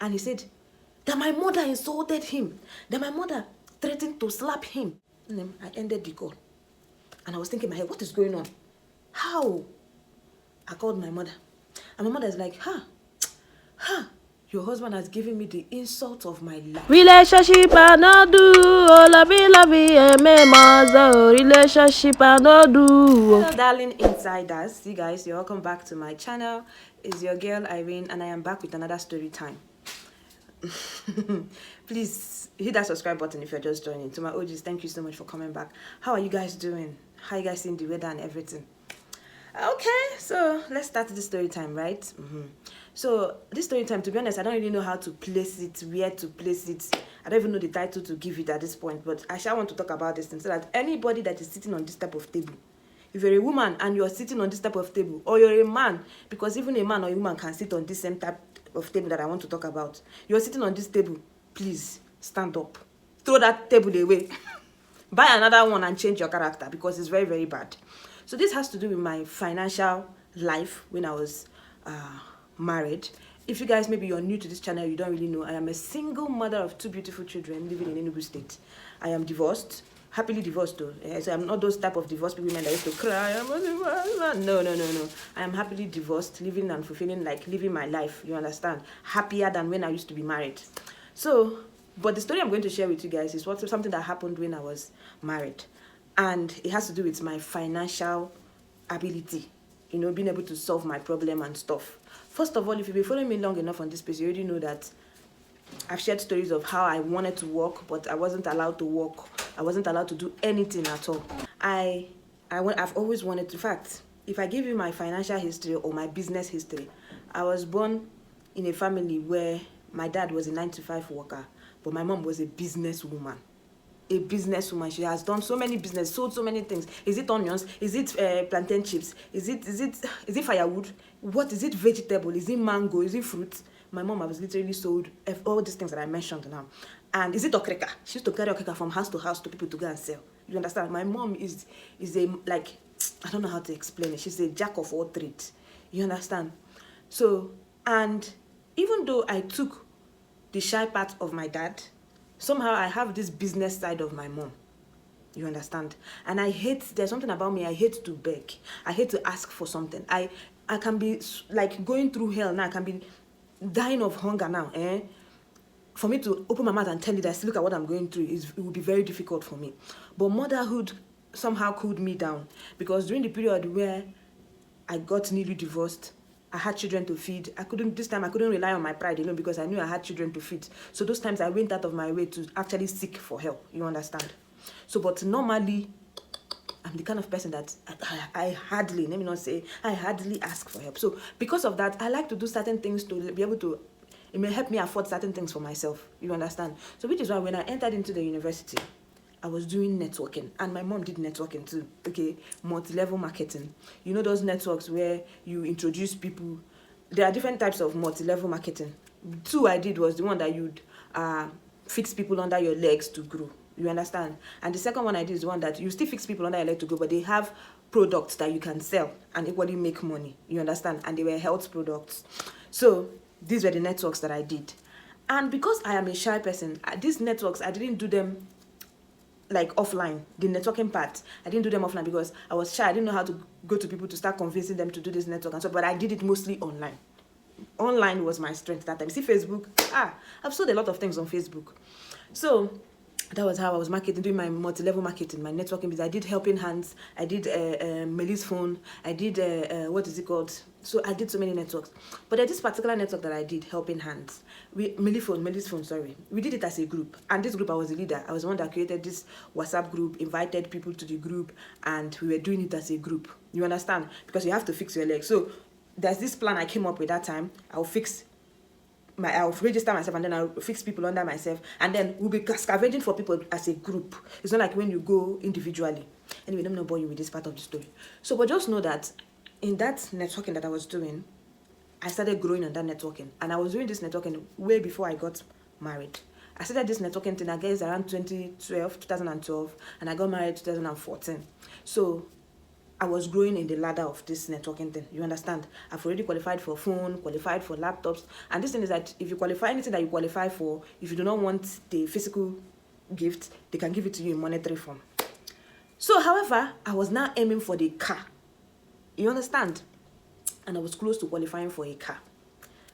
And he said that my mother insulted him, that my mother threatened to slap him. And then I ended the call. And I was thinking in my head, what is going on? How? I called my mother. And my mother is like, your husband has given me the insult of my life. Relationship I no do, oh lovey, relationship I no do. Hello darling insiders, you guys, you're welcome back to my channel. It's your girl Irene and I am back with another story time. Please hit that subscribe button if you're just joining. To my OGs, thank you so much for coming back. How are you guys doing? How are you guys seeing the weather and everything? Okay, so let's start this story time, right? So this story time, to be honest, I don't really know how to place it, where to place it. I don't even know the title to give it at this point, but I shall want to talk about this thing so that anybody that is sitting on this type of table, if you're a woman and you're sitting on this type of table, or you're a man, because even a man or a woman can sit on this same type of table that I want to talk about. You're sitting on this table, please stand up. Throw that table away. Buy another one and change your character because it's very, very bad. So this has to do with my financial life when I was married. If you guys, maybe you're new to this channel, you don't really know, I am a single mother of 2 beautiful children living in Enugu State. I am divorced, happily divorced though. So I'm not those type of divorced women that used to cry. No. I am happily divorced, living and fulfilling, like living my life, you understand? Happier than when I used to be married. So, but the story I'm going to share with you guys is something that happened when I was married. And it has to do with my financial ability, you know, being able to solve my problem and stuff. First of all, if you've been following me long enough on this page, you already know that I've shared stories of how I wanted to work, but I wasn't allowed to work. I wasn't allowed to do anything at all. I've always wanted to. In fact, if I give you my financial history or my business history, I was born in a family where my dad was a 9-to-5 worker, but my mom was a businesswoman. A businesswoman. She has done so many business, sold so many things. Is it onions? Is it plantain chips? Is it firewood? What is it? Vegetable? Is it mango? Is it fruit? My mom has literally sold all these things that I mentioned now. And is it okreka? She used to carry okreka from house to house to people to go and sell. You understand? My mom is a, like, I don't know how to explain it. She's a jack of all trades. You understand? So, and even though I took the shy part of my dad, somehow I have this business side of my mom. You understand? And there's something about me, I hate to beg. I hate to ask for something. I can be like going through hell now. I can be dying of hunger now. For me to open my mouth and tell you that, look at what I'm going through, it will be very difficult for me. But motherhood somehow cooled me down. Because during the period where I got newly divorced, I had children to feed. This time I couldn't rely on my pride alone because I knew I had children to feed. So those times I went out of my way to actually seek for help. You understand? So, but normally, I'm the kind of person that I hardly ask for help. So because of that, I like to do certain things to be able to, it may help me afford certain things for myself. You understand? So which is why when I entered into the university, I was doing networking, and my mom did networking too, okay? Multi-level marketing. You know those networks where you introduce people. There are different types of multi-level marketing. 2 I did was the one that you'd fix people under your legs to grow. You understand? And the second one I did is the one that you still fix people under your leg to grow, but they have products that you can sell and equally make money. You understand? And they were health products. So these were the networks that I did. And because I am a shy person, these networks, I didn't do them like offline. The networking part, I didn't do them offline because I was shy. I didn't know how to go to people to start convincing them to do this network and so, but I did it mostly online. Online was my strength that time. See Facebook? I've sold a lot of things on Facebook. So that was how I was marketing, doing my multi-level marketing, my networking business. I did Helping Hands, I did Melis Phone, I did, what is it called? So I did so many networks. But there's this particular network that I did, Helping Hands. Melis Phone, sorry. We did it as a group. And this group, I was the leader. I was the one that created this WhatsApp group, invited people to the group, and we were doing it as a group. You understand? Because you have to fix your legs. So there's this plan I came up with that time. I'll register myself and then I'll fix people under myself, and then we'll be scavenging for people as a group. It's not like when you go individually. Anyway, let me not bore you with this part of the story. So, but just know that in that networking that I was doing, I started growing on that networking, and I was doing this networking way before I got married. I started this networking thing, I guess, around 2012, and I got married 2014. So I was growing in the ladder of this networking thing. You understand? I've already qualified for phone, qualified for laptops. And this thing is that if you qualify anything that you qualify for, if you do not want the physical gift, they can give it to you in monetary form. So, however, I was now aiming for the car. You understand? And I was close to qualifying for a car.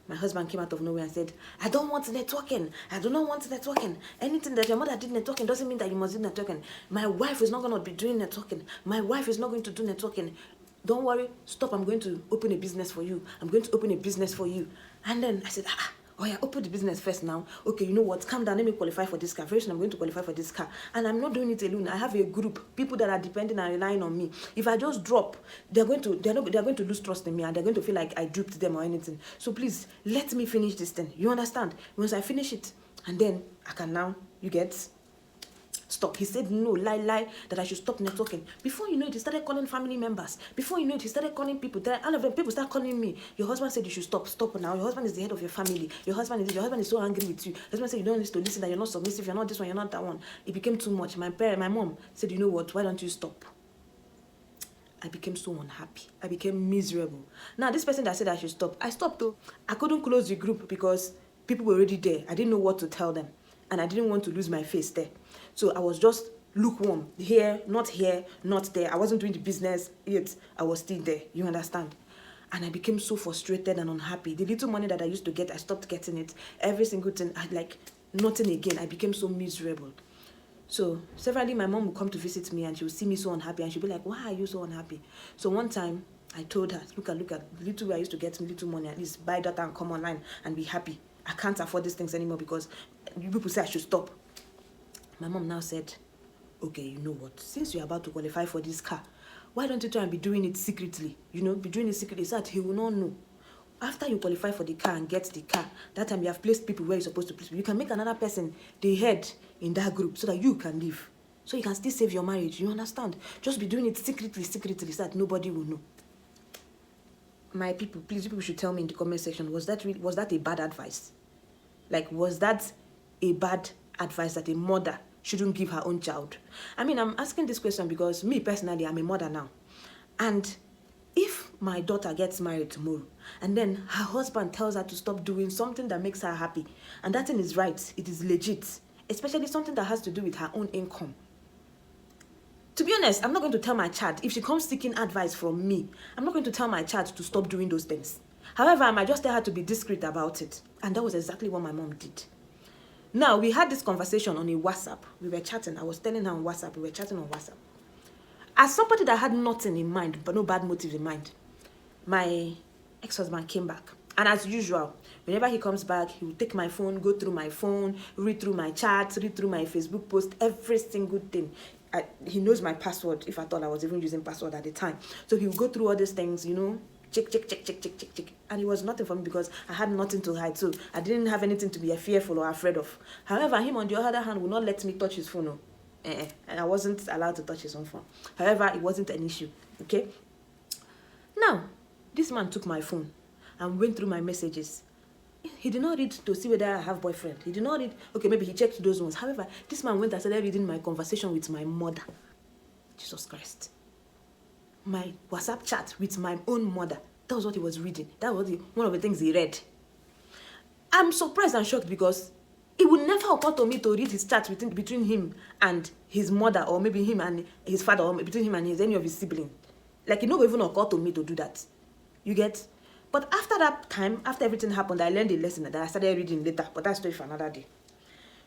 My husband came out of nowhere and said, I don't want networking. I do not want networking. Anything that your mother did networking doesn't mean that you must do networking. My wife is not going to be doing networking. My wife is not going to do networking. Don't worry. Stop. I'm going to open a business for you. I'm going to open a business for you. And then I said, oh yeah, open the business first now. Okay, you know what? Calm down. Let me qualify for this car. Very soon I'm going to qualify for this car. And I'm not doing it alone. I have a group, people that are depending and relying on me. If I just drop, they're going to lose trust in me and they're going to feel like I duped them or anything. So please, let me finish this thing. You understand? Once I finish it, and then I can now, you get, stop. He said no, lie, that I should stop networking. Before you know it, he started calling family members. Before you know it, he started calling people. All of them, people start calling me. Your husband said you should stop now. Your husband is the head of your family. Your husband is so angry with you. Your husband said you don't need to listen, that you're not submissive, you're not this one, you're not that one. It became too much. My mom said, you know what, why don't you stop? I became so unhappy. I became miserable. Now, this person that said I should stop, I stopped though. I couldn't close the group because people were already there. I didn't know what to tell them. And I didn't want to lose my face there. So I was just lukewarm. Here, not there. I wasn't doing the business yet. I was still there. You understand? And I became so frustrated and unhappy. The little money that I used to get, I stopped getting it. Every single thing, I like nothing again. I became so miserable. So severally, my mom would come to visit me and she would see me so unhappy and she'd be like, why are you so unhappy? So one time, I told her, look at little way I used to get little money, at least buy data and come online and be happy. I can't afford these things anymore because people say I should stop. My mom now said, okay, you know what? Since you're about to qualify for this car, why don't you try and be doing it secretly? You know, be doing it secretly so that he will not know. After you qualify for the car and get the car, that time you have placed people where you're supposed to place people. You can make another person the head in that group so that you can leave. So you can still save your marriage. You understand? Just be doing it secretly so that nobody will know. My people, please, you people should tell me in the comment section, was that a bad advice? Like, was that a bad advice that a mother shouldn't give her own child? I mean, I'm asking this question because me personally, I'm a mother now. And if my daughter gets married tomorrow and then her husband tells her to stop doing something that makes her happy, and that thing is right, it is legit, especially something that has to do with her own income. To be honest, I'm not going to tell my child, if she comes seeking advice from me, I'm not going to tell my child to stop doing those things. However, I might just tell her to be discreet about it. And that was exactly what my mom did. Now, we had this conversation on a WhatsApp. We were chatting. I was telling her on WhatsApp. We were chatting on WhatsApp. As somebody that had nothing in mind, but no bad motive in mind, my ex-husband came back. And as usual, whenever he comes back, he will take my phone, go through my phone, read through my chats, read through my Facebook post, every single thing. He knows my password, if I thought I was even using password at the time. So he will go through all these things, you know, check. And it was nothing for me because I had nothing to hide. So I didn't have anything to be fearful or afraid of. However, him on the other hand would not let me touch his phone. And I wasn't allowed to touch his own phone. However, it wasn't an issue. Okay? Now, this man took my phone and went through my messages. He did not read to see whether I have boyfriend. He did not read. Okay, maybe he checked those ones. However, this man went and started reading my conversation with my mother. Jesus Christ. My WhatsApp chat with my own mother. That was what he was reading. That was one of the things he read. I'm surprised and shocked because it would never occur to me to read his chat between him and his mother, or maybe him and his father, or between him and any of his siblings. Like, it never even occurred to me to do that. You get? But after that time, after everything happened, I learned a lesson that I started reading later. But that's story for another day.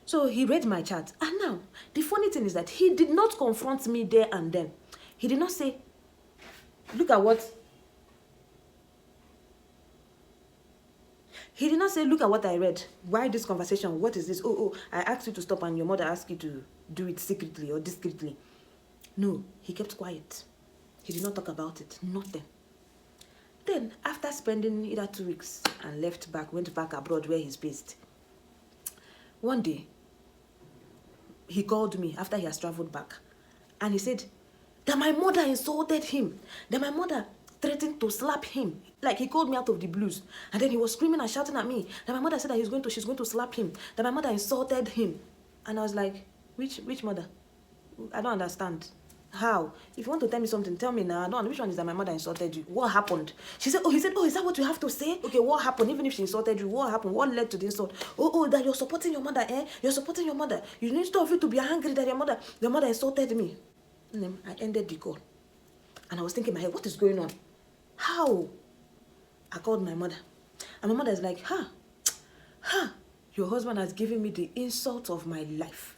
So he read my chat. And now, the funny thing is that he did not confront me there and then. He did not say, look at what... He did not say, look at what I read. Why this conversation? What is this? Oh, I asked you to stop and your mother asked you to do it secretly or discreetly. No, he kept quiet. He did not talk about it. Nothing. Then, after spending either 2 weeks and went back abroad where he's based, one day, he called me after he has traveled back. And he said that my mother insulted him. That my mother threatened to slap him. Like, he called me out of the blues. And then he was screaming and shouting at me. That my mother said that she's going to slap him. That my mother insulted him. And I was like, which mother? I don't understand. How? If you want to tell me something, tell me now. No, which one is that my mother insulted you? What happened? She said, oh, he said, oh, is that what you have to say? Okay, what happened? Even if she insulted you, what happened? What led to the insult? Oh, that you're supporting your mother, eh? You're supporting your mother. You need to be angry that your mother insulted me. And then I ended the call. And I was thinking in my head, what is going on? How? I called my mother. And my mother is like, your husband has given me the insult of my life.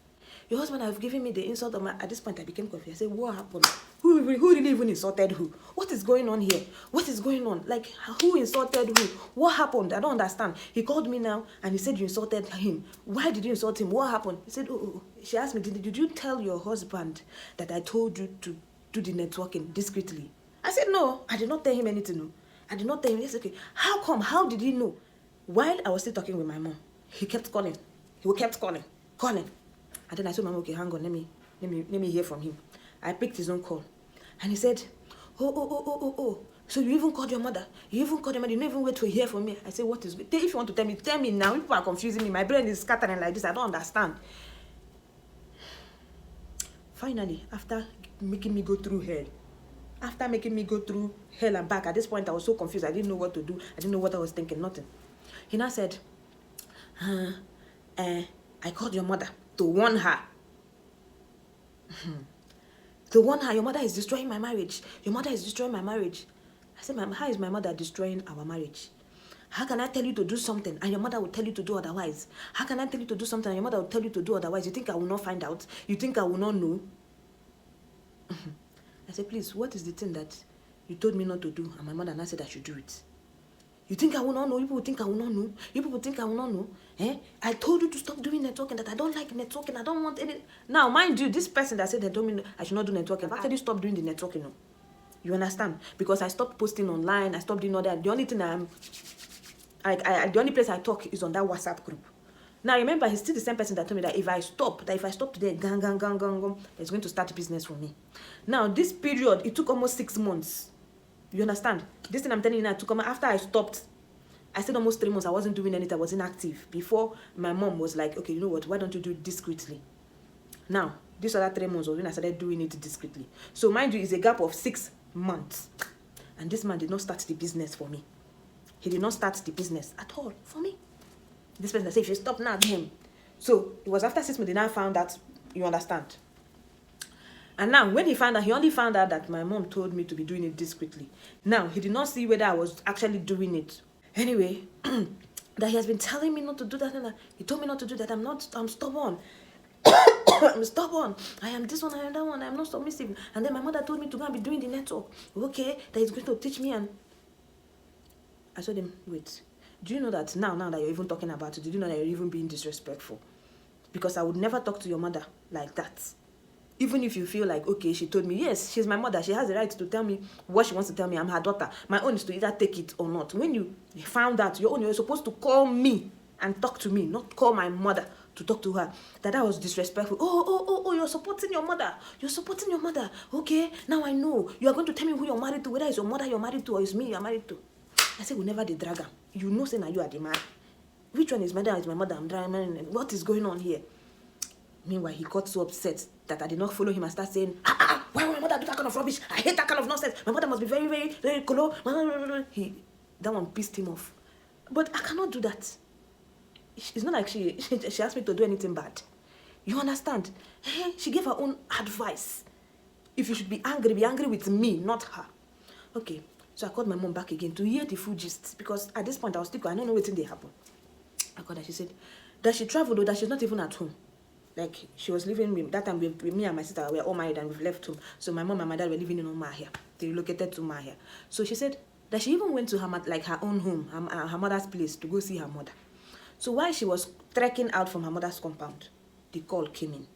Your husband has given me the insult of my... At this point, I became confused. I said, what happened? Who really even insulted who? What is going on here? What is going on? Like, who insulted who? What happened? I don't understand. He called me now and he said you insulted him. Why did you insult him? What happened? He said, she asked me, did you tell your husband that I told you to do the networking discreetly? I said, no, I did not tell him anything. No. I did not tell him. He said, okay, how come? How did he know? While I was still talking with my mom, he kept calling. He kept calling. And then I told my mom, okay, hang on, let me hear from him. I picked his own call. And he said, oh. So you even called your mother? You didn't even wait to hear from me. I said, what is good? If you want to tell me now. People are confusing me. My brain is scattering like this. I don't understand. Finally, after making me go through hell and back, at this point I was so confused. I didn't know what to do. I didn't know what I was thinking. Nothing. He now said, I called your mother to warn her. To warn her, your mother is destroying my marriage. Your mother is destroying my marriage. I said, how is my mother destroying our marriage? How can I tell you to do something and your mother will tell you to do otherwise? How can I tell you to do something and your mother will tell you to do otherwise? You think I will not find out? You think I will not know? I said, please, what is the thing that you told me not to do and my mother now said I should do it? You think I will not know? You people think I will not know? You people think I will not know? I told you to stop doing networking, that I don't like networking. I don't want any... Now, mind you, this person that said they told me I should not do networking, I've actually stopped doing the networking. No? You understand? Because I stopped posting online. I stopped doing all that. The only thing the only place I talk is on that WhatsApp group. Now, remember, he's still the same person that told me that if I stop today, gang, it's going to start a business for me. Now, this period, it took almost 6 months. You understand? This thing I'm telling you now to come after I stopped. I stayed almost 3 months. I wasn't doing anything. I was inactive. Before my mom was like, okay, you know what? Why don't you do it discreetly? Now, this other 3 months was when I started doing it discreetly. So, mind you, it's a gap of 6 months. And this man did not start the business for me. He did not start the business at all for me. This person said, if you stop now, him. So, it was after 6 months, I found that, you understand? And now, when he found out, he only found out that my mom told me to be doing it discreetly. Now, he did not see whether I was actually doing it. Anyway, that he has been telling me not to do that and that. He told me not to do that. I'm stubborn. I'm stubborn. I am this one, I am that one. I am not submissive. And then my mother told me to go and be doing the network. Okay, that he's going to teach me. And I told him, wait. Do you know that now that you're even talking about it, did you know that you're even being disrespectful? Because I would never talk to your mother like that. Even if you feel like, okay, she told me, yes, she's my mother. She has the right to tell me what she wants to tell me. I'm her daughter. My own is to either take it or not. When you found out your own, you're supposed to call me and talk to me, not call my mother to talk to her. That was disrespectful. Oh, you're supporting your mother. You're supporting your mother. Okay, now I know. You are going to tell me who you're married to, whether it's your mother you're married to or it's me you're married to. I said, we never did drag her. You know, say now you are the man. Which one is my mother? Is my mother? I'm driving. What is going on here? Meanwhile, he got so upset that I did not follow him and start saying, why would my mother do that kind of rubbish? I hate that kind of nonsense. My mother must be very, very, very cool. That one pissed him off. But I cannot do that. It's not like she asked me to do anything bad. You understand? She gave her own advice. If you should be angry with me, not her. Okay, so I called my mom back again to hear the full gist. Because at this point, I don't know what thing happened. I called her. She said that she traveled, though, that she's not even at home. Like, she was living with, that time with me and my sister, we were all married and we've left home. So my mom and my dad were living in Umahia. They relocated to Umahia. So she said that she even went to her own home, her mother's place, to go see her mother. So while she was trekking out from her mother's compound, the call came in.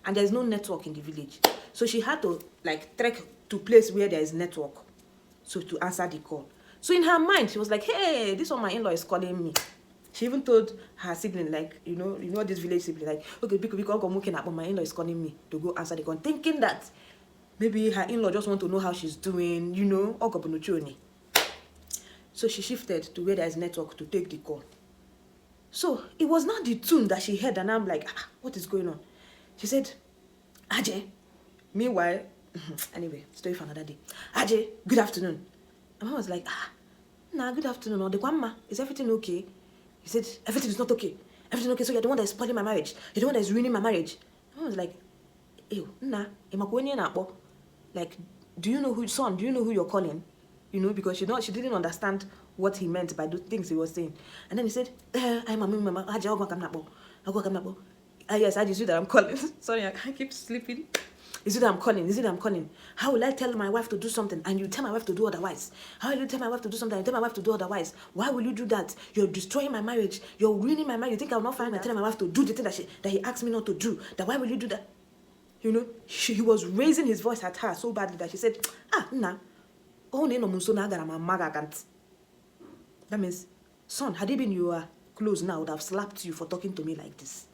And there's no network in the village. So she had to, trek to a place where there is network. So to answer the call. So in her mind, she was like, hey, this one my in-law is calling me. She even told her sibling, you know this village sibling, okay, because my in-law is calling me to go answer the call, thinking that maybe her in-law just want to know how she's doing, So she shifted to where there is network to take the call. So it was not the tune that she heard, and I'm like, what is going on? She said, Ajay. Meanwhile, Anyway, story for another day. Ajay, good afternoon. And mom was like, nah, good afternoon. Or the grandma, is everything okay? He said, everything is not okay. Everything okay, so you're the one that's spoiling my marriage. You're the one that's ruining my marriage. And mom was like, ew, nah, like, do you know who you're calling? You know, because she didn't understand what he meant by the things he was saying. And then he said, I'm a mama, I'll go. Yes, I just you that I'm calling. Sorry, I keep sleeping. Is it that I'm calling? Is it that I'm calling? How will I tell my wife to do something and you tell my wife to do otherwise? How will you tell my wife to do something and you tell my wife to do otherwise? Why will you do that? You're destroying my marriage. You're ruining my marriage. You think I will not find and tell my wife to do the thing that he asked me not to do? That why will you do that? You know, he was raising his voice at her so badly that she said, nah. That means, son, had it been your clothes now, I would have slapped you for talking to me like this.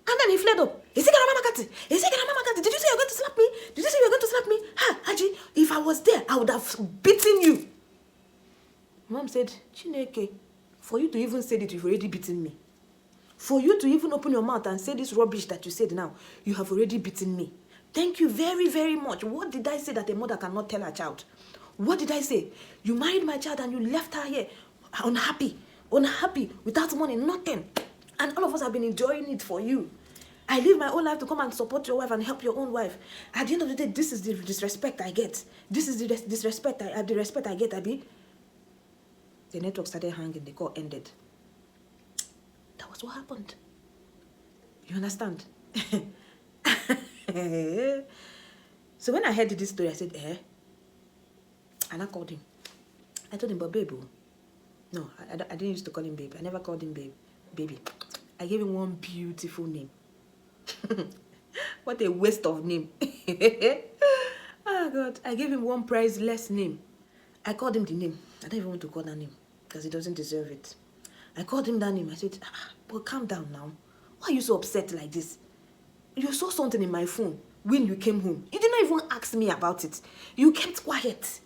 And then he fled up. Did you say you're going to slap me? Did you say you're going to slap me? Haji, if I was there, I would have beaten you. Mom said, Chineke, for you to even say it, you've already beaten me. For you to even open your mouth and say this rubbish that you said now, you have already beaten me. Thank you very, very much. What did I say that a mother cannot tell her child? What did I say? You married my child and you left her here unhappy, without money, nothing. And all of us have been enjoying it for you. I live my own life to come and support your wife and help your own wife. At the end of the day, this is the disrespect I get. This is the disrespect I get, Abby. The network started hanging, the call ended. That was what happened. You understand? So when I heard this story, I said, and I called him. I told him, but babe, no, I didn't used to call him babe. I never called him baby. I gave him one beautiful name. What a waste of name. Oh God, I gave him one priceless name. I called him the name. I don't even want to call that name because he doesn't deserve it. I called him that name. I said, but calm down now. Why are you so upset like this? You saw something in my phone when you came home. You did not even ask me about it. You kept quiet.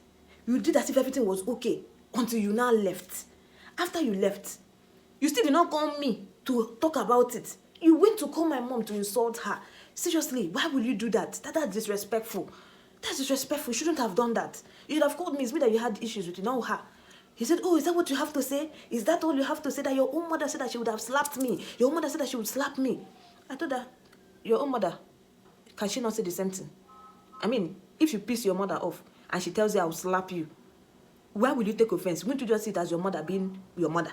You did as if everything was okay until you now left. After you left, you still did not call me to talk about it. You went to call my mom to insult her. Seriously, why will you do that? That's disrespectful. That's disrespectful. You shouldn't have done that. You should have called me. It's me that you had issues with, not her. He said, is that what you have to say? Is that all you have to say? That your own mother said that she would have slapped me. Your own mother said that she would slap me. I told her, your own mother, can she not say the same thing? I mean, if you piss your mother off and she tells you I will slap you, why will you take offense? Wouldn't you just see it as your mother being your mother?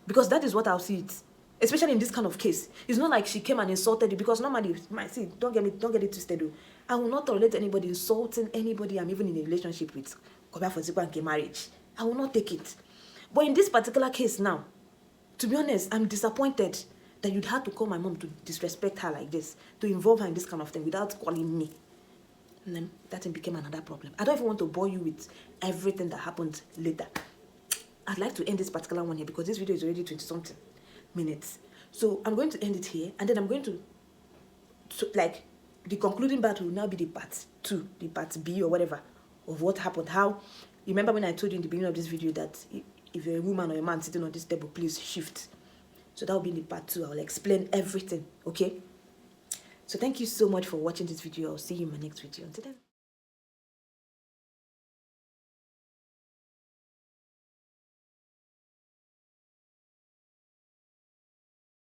Because that is what I'll see it. Especially in this kind of case. It's not like she came and insulted you, because normally, see, don't get it twisted. I will not tolerate anybody insulting anybody I'm even in a relationship with. Marriage. I will not take it. But in this particular case now, to be honest, I'm disappointed that you'd have to call my mom to disrespect her like this, to involve her in this kind of thing without calling me. And then that thing became another problem. I don't even want to bore you with everything that happened later. I'd like to end this particular one here because this video is already 20-something minutes. So I'm going to end it here, and then I'm going to like, the concluding part will now be the part 2, the part B or whatever of what happened. How, you remember when I told you in the beginning of this video that if you're a woman or a man sitting on this table, please shift. So that will be in the part 2. I'll explain everything, okay? So thank you so much for watching this video. I'll see you in my next video. Until then.